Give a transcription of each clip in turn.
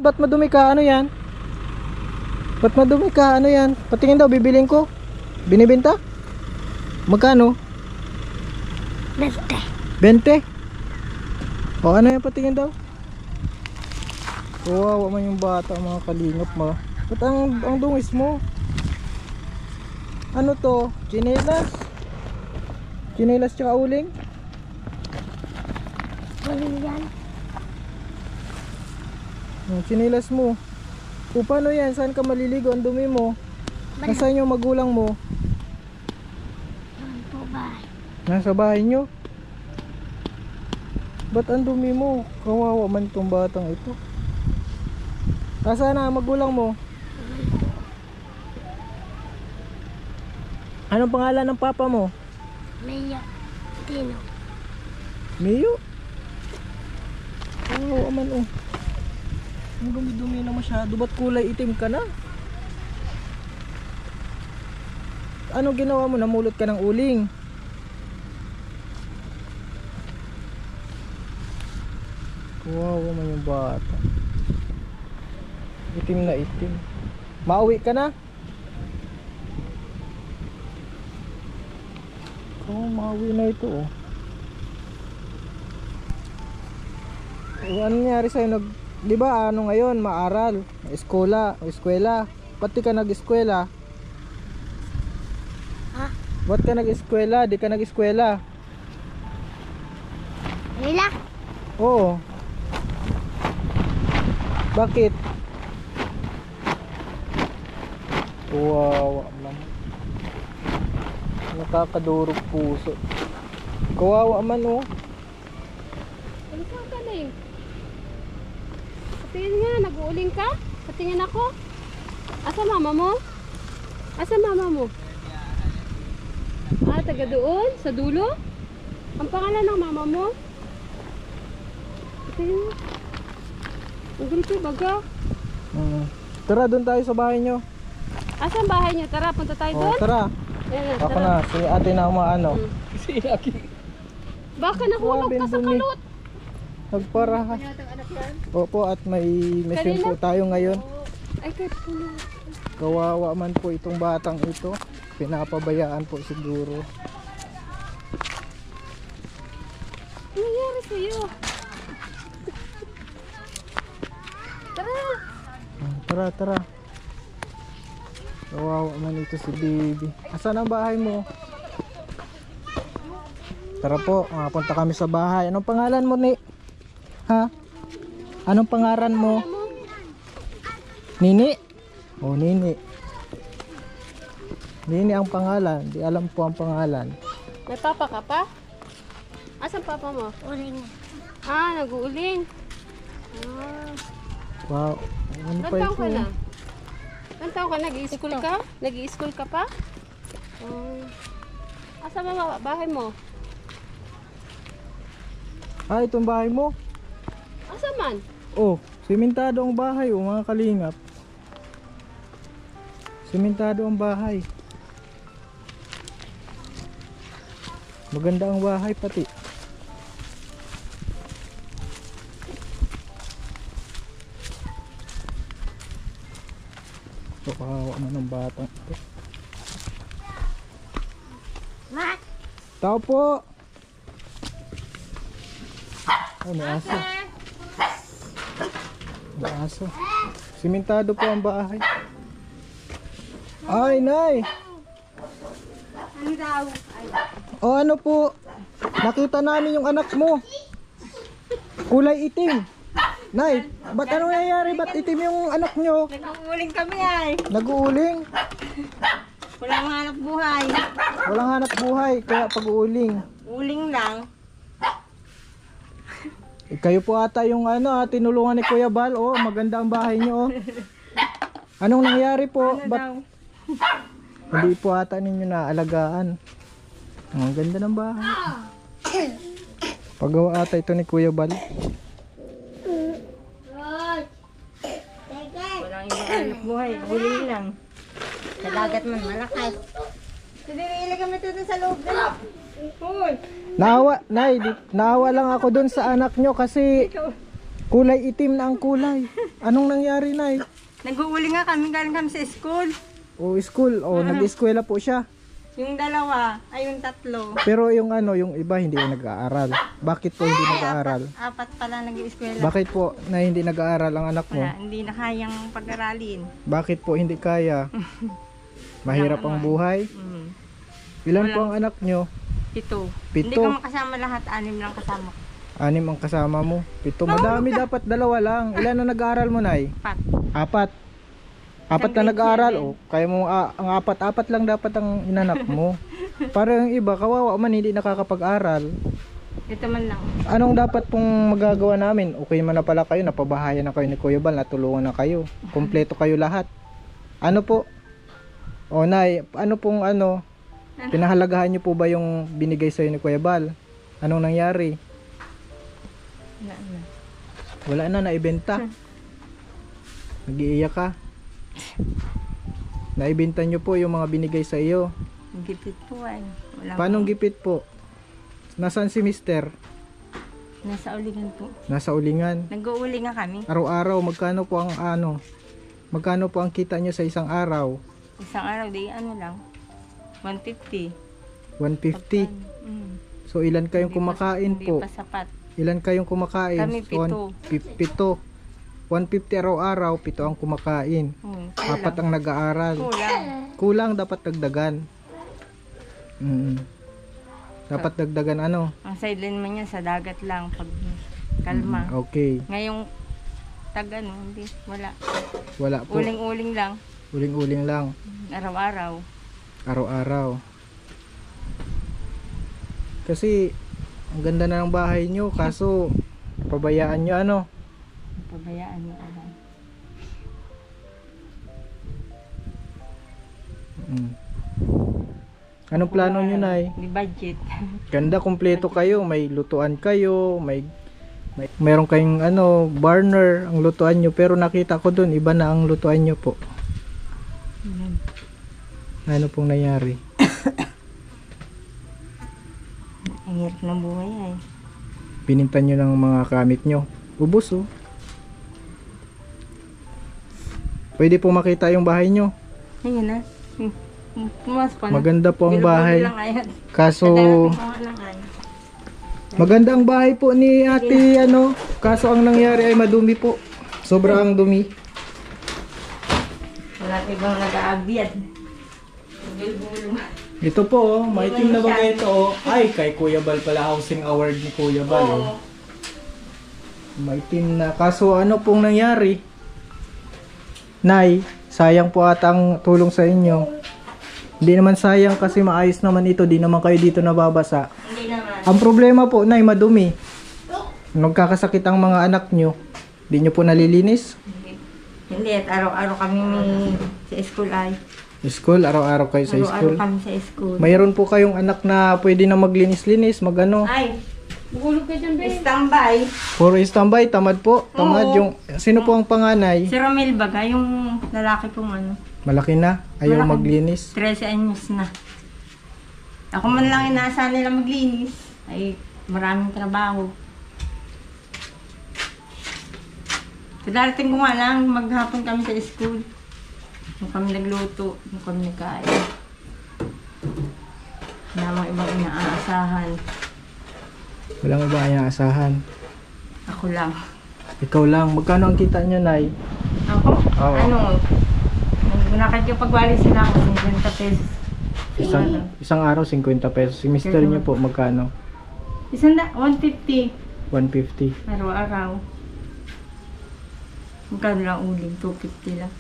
ba't madumi ka? Ano yan? Ba't madumi ka? Ano yan? Patingin daw, bibiling ko. Binibenta? Magkano? 20. 20? O ano yan, patingin daw? Kawawa man yung bata, mga kalingap mo. Ba't ang dungis mo? Ano to? Chinelas? Chinelas tsaka uling? Uling yan. Chinelas mo. O paano yan? Saan ka maliligo? Ang dumi mo. Nasaan yung magulang mo? Doon po bahay. Nasa bahay nyo? Ba't ang dumi mo? Kawawa man itong batang ito. Nasaan na magulang mo? Anong pangalan ng papa mo? Maya. Tino. Miyo? Kawawa man oh. Ang dumi-dumi na masyado. Ba't kulay itim ka na? Ano ginawa mo? Namulot ka ng uling? Kawawa man yung bata. Itim na itim. Mauwi ka na? Oh, mauwi na ito oh. Ano nangyari sa'yo? Di ba ano ngayon? Maaral? Eskwela? Pati ka nag-eskwela? Ha? Ba't ka nag-eskwela? Di ka nag-eskwela? Lila? Oo. Bakit? Kawawa man. Nakakadurog puso. Kawawa man oh. Ano saan ka na eh? Patingin nga, nag-uuling ka? Patingin ako? Asa mama mo? Asa mama mo? Ah, taga doon? Sa dulo? Ang pangalan ng mama mo? Patingin nga. Ang ganito, baga. Tara, doon tayo sa bahay nyo. Asan bahay niyo? Tara, punta tayo Oh, doon. tara. Ayan, Ako tara. na, si ate na umaano. Hmm. Baka nahulog ka sa Grabe, kalot. Nagpara. Opo, at may mission po tayo ngayon. Ay, kay puno. Kawawa man po itong batang ito. Pinapabayaan po siguro. Ano nangyari sa'yo? Tara. Tara, tara. Kawawa man ito si baby. Asan ang bahay mo? Tara po, punta kami sa bahay. Anong pangalan mo ni? Ha? Anong pangalan mo? Nini? Oh, Nini. Nini ang pangalan. Di alam po ang pangalan. May papa ka pa? Asan papa mo? Uling. Ah, nag-uuling. Ah. Wow. Ano pa Ilan taon ito? ka na? Ilan taon ka? Nag-i-school ka? Nag-i-school ka pa? Asa ba bahay mo? Ah, itong bahay mo? Asa man? Oh, simentado ang bahay, oh, mga kalingap. Simentado ang bahay. Maganda ang bahay pati. So, kawawa man ng batang ito. Ma? Tao po! Oh, may aso. May aso. Simentado po ang bahay. Ay, nay! Ano daw? O ano po? Nakita namin yung anak mo. Kulay itim. Nay, ba't ano nangyayari? Ba't itim yung anak nyo? Nag-uuling kami ay. Nag-uuling? Walang hanap buhay. Walang hanap buhay, kaya pag-uuling. Uling lang. Kayo po ata yung tinulungan ni Kuya Bal. Oh, maganda ang bahay nyo. Oh. Anong nangyari po? Ba't hindi po ata ninyo naalagaan? Ang ganda ng bahay. Pagawa ata ito ni Kuya Bal. Walang ibang hanap buhay. Uling lang. Sa dagat man malakas. Hindi ilagay mo ito sa loob na. Naawa lang ako dun sa anak nyo kasi Kulay itim na ang kulay. Anong nangyari, Nay? Nag-uuli nga kami, galing kami sa school. O school, nag-eskwela po siya. Yung dalawa, ay yung tatlo. Pero yung yung iba hindi na nag-aaral. Bakit po hindi nag-aaral? Apat pala nag-eskwela. Bakit po na hindi nag-aaral ang anak mo? Wala, hindi na kayang pag-aralin. Bakit po hindi kaya? Mahirap ang buhay. Ilan po ang anak nyo? 7. Pito. Hindi ko makasama lahat, 6 lang kasama. 6 ang kasama mo. 7. Madami, dapat 2 lang. Ilan na nag-aaral mo, Nay? 4. 4 na nag-aaral. Kaya mo, ang 4 lang dapat ang inanak mo. Para yung iba, kawawa man, hindi nakakapag-aral. Ito man lang. Anong dapat pong magagawa namin? Okay man na pala kayo, napabahayan na kayo ni Kuya Bal, natulungan na kayo. Kompleto kayo lahat. Ano po? Nay, ano pong pinahalagahan niyo po ba yung binigay sa'yo ni Kuya Bal? Anong nangyari? Wala na, naibenta. Nag-iiyak ka. Naibenta niyo po yung mga binigay sa iyo. Gipit po ay. Paano gipit po? Nasaan si Mister? Nasa ulingan po. Nasa ulingan. Nag-uuli nga kami. Araw-araw, magkano po ang magkano po ang kita niyo sa isang araw? Isang araw, di lang. 150. 150. So ilan kayong kumakain po? Hindi pa sapat. Ilan kayong kumakain? Kami 7. 7. 150 araw-araw, 7 ang kumakain. 4 ang nag-aaral. Kulang, dapat dagdagan. Dapat dagdagan ano? Ang sideline man niya sa dagat lang pag kalma. Okay. Ngayong hindi, wala. Wala po. Uling-uling lang. Uling-uling lang. Araw-araw. Araw-araw. Kasi ang ganda na ng bahay nyo, kaso pabayaan nyo Pabayaan mo alam. Anong plano nyo, Nay? May budget. Ganda, kompleto kayo. May lutuan kayo. Meron kayong burner ang lutuan nyo. Pero nakita ko dun, iba na ang lutuan nyo po. Ano pong nangyari? Ang hirap ng buhay ay. Pinintan nyo ng mga gamit nyo. Ubus Pwede po makita yung bahay nyo. Ayun na. Maganda po ang bahay. Kaso Lang maganda ang bahay po ni ate kaso ang nangyari ay madumi po. Sobrang dumi. Wala ibang nag-aabyad. Ito po maitim na bagay ito Ay, kay Kuya Bal pala, housing award ni Kuya Bal. Maitim na. Kaso ano pong nangyari? Nay, sayang po ata ang tulong sa inyo. Hindi naman sayang kasi maayos naman ito. Di naman kayo dito nababasa. Hindi naman. Ang problema po, Nay, madumi. Nagkakasakit ang mga anak nyo. Di nyo po nalilinis? Hindi, at araw-araw kami sa school ay. School? Araw-araw kayo sa school? Araw-araw kami sa school. Mayroon po kayong anak na pwede na maglinis-linis, Ay, Bugulog ka dyan, babe. standby. Puro standby, tamad po. Tamad yung, sino po ang panganay? Si Romel Baga, yung lalaki pong Malaki na, ayaw Malaki. maglinis. 13 anyos na. Ako man lang inaasahan nila maglinis. Ay, maraming trabaho. So, darating ko nga lang, maghapon kami sa school. Nung kami nagluto, nung kami nagkain. Namang ibang inaasahan. Walang iba kayang asahan. Ako lang. Ikaw lang. Magkano ang kita nyo, Nay? Ako? Oo. Nakikipagwali sila ako, 50 pesos. Isang araw, 50 pesos. Si mister nyo po, magkano? 150. 150. Araw-araw. Magkano lang uling? 250 lang.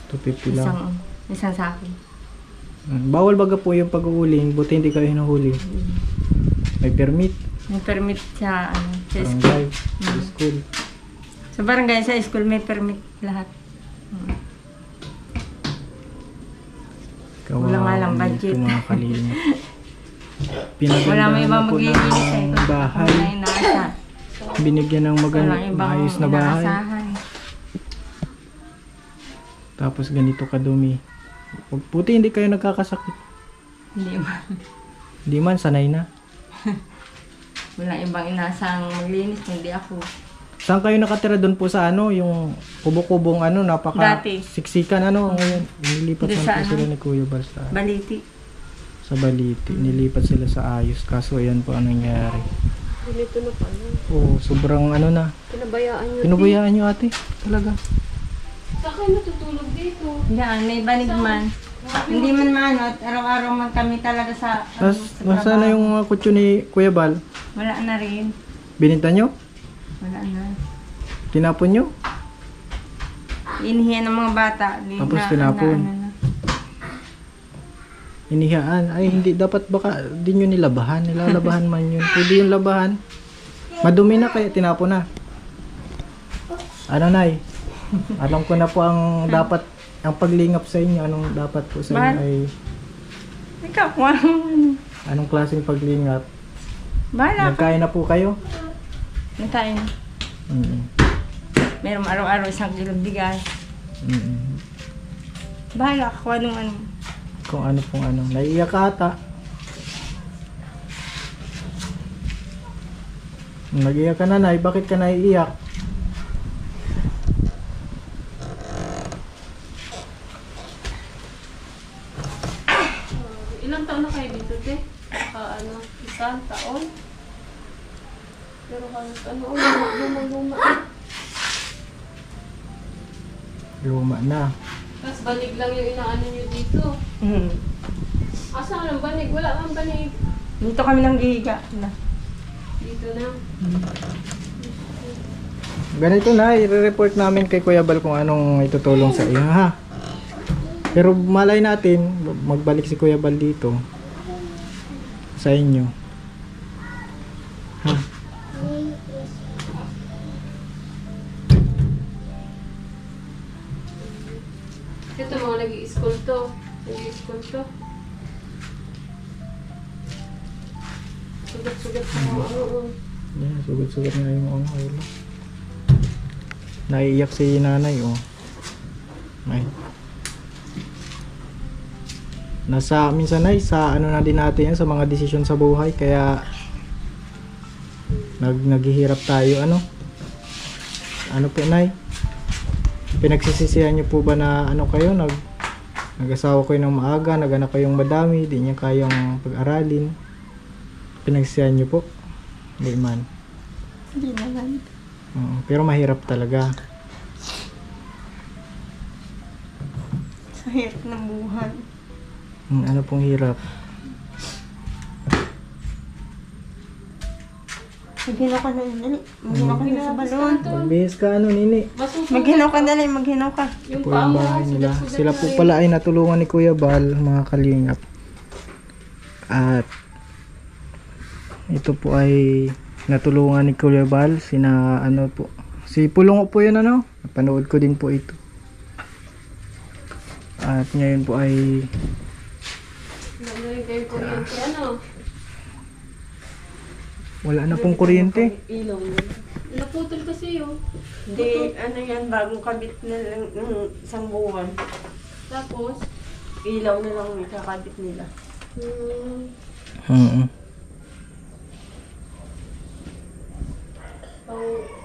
250 lang. Isang sakin. Bawal baga po yung pag-uuling, buti hindi kayo hinuhuli. May permit. May permit sa school. Barangay, sa school. Sa barangay, sa school may permit lahat. Wala nga lang budget. Ito mga kalina. Wala may iba maglilinis eh. ng bahay. Wala yung nasa. Binigyan ng Walang ibang maayos na bahay. inaasahan. Tapos ganito kadumi. Buti hindi kayo nagkakasakit. Hindi ba? Hindi man, sanay na. Walang ibang inaasahang maglinis, hindi ako. Saan kayo nakatira doon po sa ano, yung kubo-kubong ano, napaka Dati. siksikan ano, ngayon nilipat Doon na sa po ano? sila ni Kuya Bal Baliti. sa Baliti. Nilipat sila sa Ayos, kaso ayan po ang nangyari. Ganito na pala. Oo, sobrang ano na. Pinabayaan nyo. Pinubayaan nyo ate, talaga. Saan kayo natutulog dito? Yan, may banig man. Hindi man maano at araw-araw man kami talaga sa, Nasaan na yung mga kutso ni Kuya Bal? Wala na rin. Binenta nyo? Wala na. Tinapon nyo? Inihiyan ng mga bata. Tapos tinapon. Inihaan. Ay, hindi. Dapat baka di nyo nilabahan. Nilalabahan man yun. Pwede yung labahan. Madumi na kaya tinapon na. Ano, Nay? Alam ko na po ang dapat, ang paglingap sa inyo. Anong dapat po sa inyo ay... Ikaw, kung ano. Anong klaseng paglingap? Bahala. Nagkain na po kayo? Nagkain. Meron araw-araw 1 kilong bigas. Bahala ka kung anong ano. Kung ano pong ano. Naiiyak ka ata. Nag-iyak ka na, Nay. Bakit ka naiiyak? Ilang taon na kayo dito, te? Ano, 1 taon? Pero luma. Luma na. Tapos banig lang yung inaano nyo dito. Asa ka ng banig? Wala kang banig. Dito kami nang gihiga. Dito na. Ganito na, i-report namin kay Kuya Bal kung anong itutulong sa iyo, ha? Pero malay natin, magbalik si Kuya Bal dito sa inyo. Ha? Ito mga nag-i-school to. Nag-i-school to. Sugat-sugat sa mga ano. Yeah, sugat-sugat na yung mga ulo. Naiiyak si nanay, oh. Ay. Minsan ay sa ano na din natin yan, sa mga desisyon sa buhay, kaya naghihirap tayo, ano po, Nay? Pinagsisisihan niyo po ba na ano kayo, nag-asawa kayo ng maaga, nag-anak kayong madami, di niya kayang pag-aralin? Pinagsisihan niyo po? Hindi man. Hindi naman. Pero mahirap talaga. Sa hirap ng buhay. Ano pong hirap? Maghinaw ka na, dali. Maghinaw ka na sa balon. Magbihis ka, ano, Nini? Maghinaw ka, dali. Maghinaw ka. Yung Po paa yung mo, bahay nila. sugat-sugat Sila na po rin. pala ay natulungan ni Kuya Bal, mga kalingap. At ito po ay natulungan ni Kuya Bal, ano po. Si Pulong po yun, ano? Napanood ko din po ito. At ngayon po ay Nagawin kayo kuryente, ano? wala na pong kuryente. Ilaw na. Naputol kasi yun. Hindi, ano yan, bagong kabit na lang ng 1 buwan. Tapos, Ilaw na lang may kakabit nila.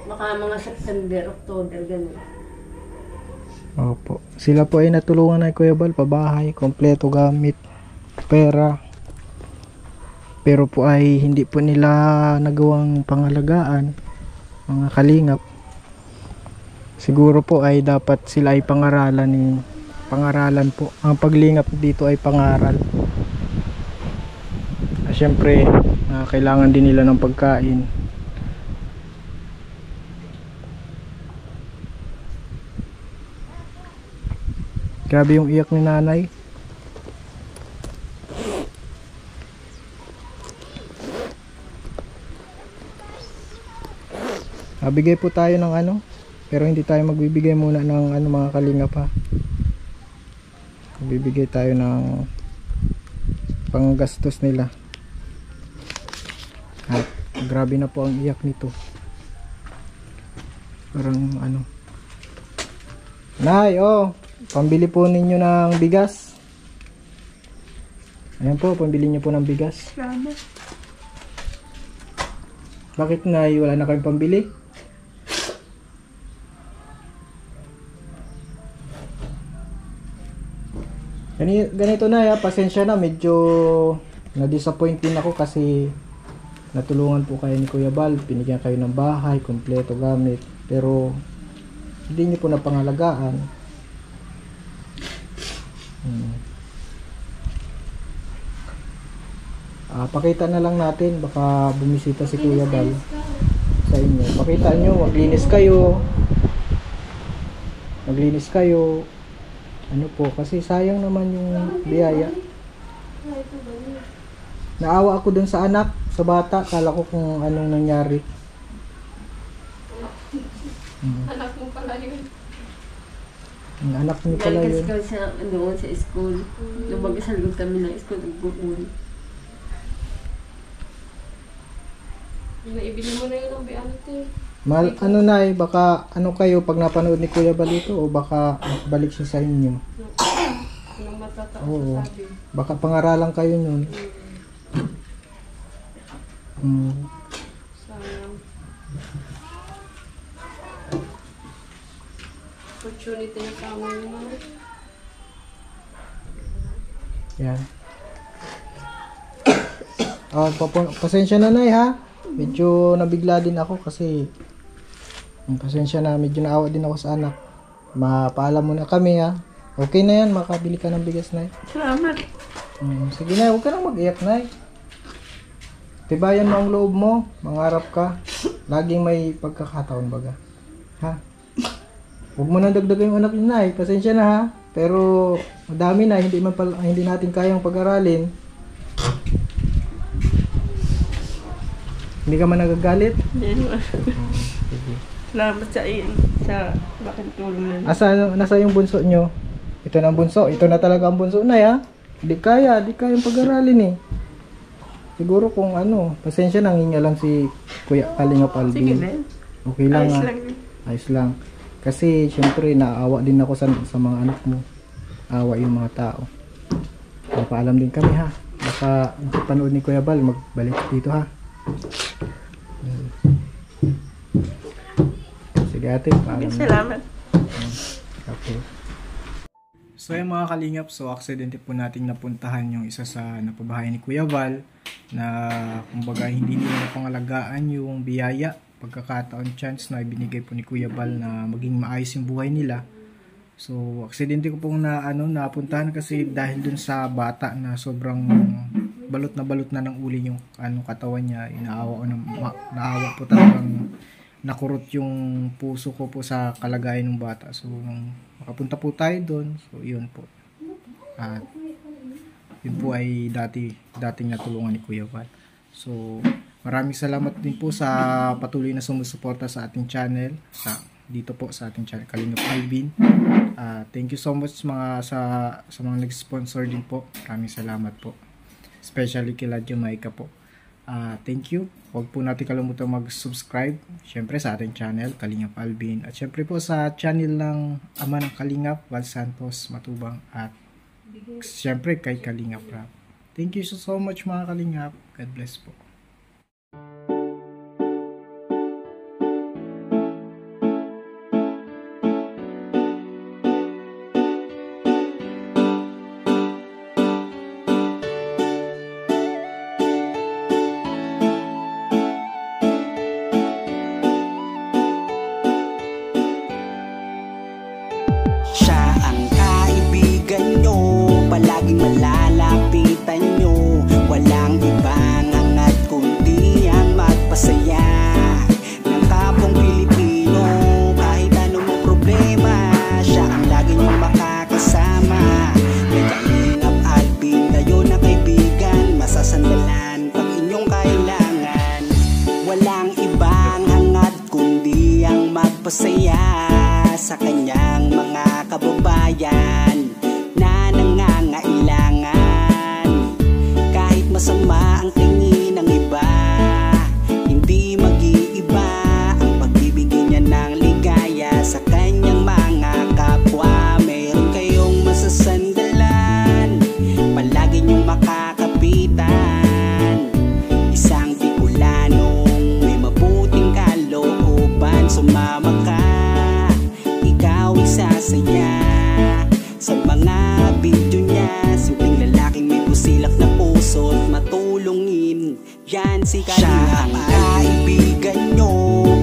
Baka mga September, October, ganun. Opo. Sila po ay natulungan na Kuya Bal, pabahay, kompleto gamit, pera. Pero po ay hindi po nila nagawang pangalagaan, mga kalingap. Siguro po ay dapat sila ay pangaralan po. Ang paglingap dito ay pangaral. Siyempre, kailangan din nila ng pagkain. Grabe yung iyak ni nanay. Bigay po tayo ng ano, pero hindi tayo magbibigay muna ng ano, mga kalingap, ha. Bibigay tayo ng panggastos nila. At grabe na po ang iyak nito. Parang ano. Nay, oh, pambili po ninyo ng bigas. Ayan po, pambili niyo po ng bigas. Salamat. Bakit, Nay? Wala na kayong pambili? Ganito na ya, pasensya na, medyo na-disappoint din ako kasi natulungan po kayo ni Kuya Bal, binigyan kayo ng bahay, kompleto gamit, pero hindi niyo po napangalagaan. Pakita na lang natin, baka bumisita si Kuya Bal sa inyo. Pakita nyo, maglinis kayo. Ano po, kasi sayang naman yung biyaya. Naawa ako dun sa anak, sa bata, kala ko kung anong nangyari. Anak mo pala yun. Ang anak niyo pala Galing yun. kasi siya doon sa school. Nung mag-isalog kami ng school, nag-uuli. Naibili mo na yun ang biante. Ano na baka ano kayo pag napanood ni Kuya Bal ito o baka balik siya sa inyo. Anong matataas Oo. na sabi? Baka pangaralan kayo nun. Sayang. Opportunity na kami naman. Yan. Pasensya na ha. Medyo nabigla din ako kasi pasensya na, medyo naawa din ako sa anak. Mapaalam mo na kami ha. Okay na yan, makabili ka ng bigas na. Salamat. Sige na, huwag ka nang mag-iyak na. Tibayan mo ang loob mo, mangarap ka. Laging may pagkakataon baga. Ha? Huwag mo nang dagdagan yung anak niyo na. Pasensya na ha. Pero madami na, hindi natin kayang pag-aralin. Hindi ka man nagagalit? Hindi naman. Sige. Salamat sa iyan. Sa bakit tulong na. Nasa yung bunso nyo? Ito na ang bunso. Ito na talaga ang bunso na ya. Di kayang pag-aralin eh. Siguro kung pasensya nang hinga lang si Kuya Kalingap Alvin. Sige na. Okay lang Ayos ha. lang. Ayos lang. Kasi syempre naawa din ako sa mga anak mo. Awa yung mga tao. Napaalam din kami ha. Baka panood ni Kuya Bal, magbalik dito ha. Sige ate, paalam na. Salamat. Okay. So yung mga kalingap, aksidente po nating napuntahan yung isa sa napabahay ni Kuya Val na kumbaga hindi nila napangalagaan yung biyaya, pagkakataon, chance na ibinigay po ni Kuya Val na maging maayos yung buhay nila. So aksidente ko pong napuntahan kasi dahil dun sa bata na sobrang balot na ng uli yung katawan niya, naawa po talagang nakurot yung puso ko po sa kalagayan ng bata. So nung makapunta po tayo doon, so yun po. At yun po ay dating natulungan ni Kuya Val. So maraming salamat din po sa patuloy na sumusuporta sa ating channel, dito po sa ating channel Kalingap Alvin. Thank you so much sa mga nag-sponsor din po. Maraming salamat po. Especially kila Jamaica po. Thank you. Huwag po natin kalimutan mag-subscribe. Syempre sa ating channel, Kalingap Alvin. At syempre po sa channel ng ama ng Kalingap, Val Santos Matubang. At syempre kay Kalingap Rap. Thank you so much mga Kalingap. God bless po. Palaging malalapitan nyo, walang ibang hangat kundi ang magpasaya ng kapong Pilipino. Kahit anong problema, siya ang lagi nyong makakasama. May Kalingap Alvin, kayo na kaibigan, masasandalan pag inyong kailangan. Walang ibang hangat kundi ang magpasaya sa kanyang mga kababayan na nangangailangan. Kahit masama ang tingin ng iba, hindi mag-iiba ang pagbibigay niya ng ligaya sa kanyang mga kapwa. Meron kayong masasandalan, palagi niyong makakapitan. Isang Bicolanong may mabuting kalooban. Sumama ka, ikaw isasaya Sa mga video niya, simpleng lalaking may busilak na puso't matulungin. Yan si Kalinga. Siya ang kaibigan nyo,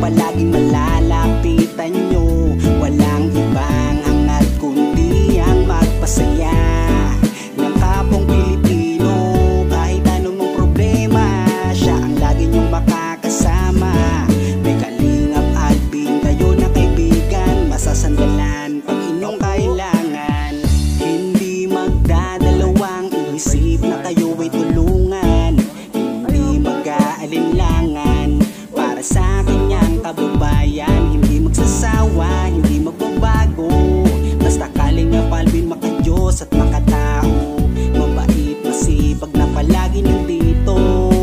palaging malalapitan nyo. Walang ibang hangat kundi ang magpasaya ng kapong Pilipino. Kahit anumang problema, siya ang lagi nyong makakasama. May Kalingap Alvin, kayo na kaibigan, masasandalan pag inyong kailangan. Hindi magdadalawang isip na kayo ay tulungan. Hindi mag-aalinlangan para sa kanyang kababayan. Hindi magsasawa, hindi magbabago. Basta Kalingap Alvin, makadiyos at makatao. Mabait, masipag na palagi nandito.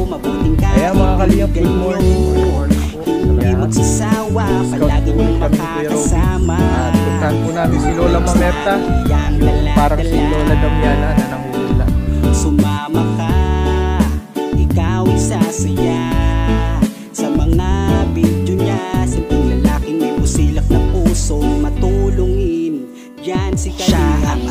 Mabuting Ayan mga Kalingap, good kaibigan morning. nyo. Hindi magsasawa, palagi nyong makakasama. At puntahan po namin si Lola Mamerta. Parang si Lola Damiana na nanghuhula. Sumama ka, ikaw ay sasaya. Sa mga video niya, simpleng lalaking may busilak na puso matulungin. Yan si Kalinga. Siya ang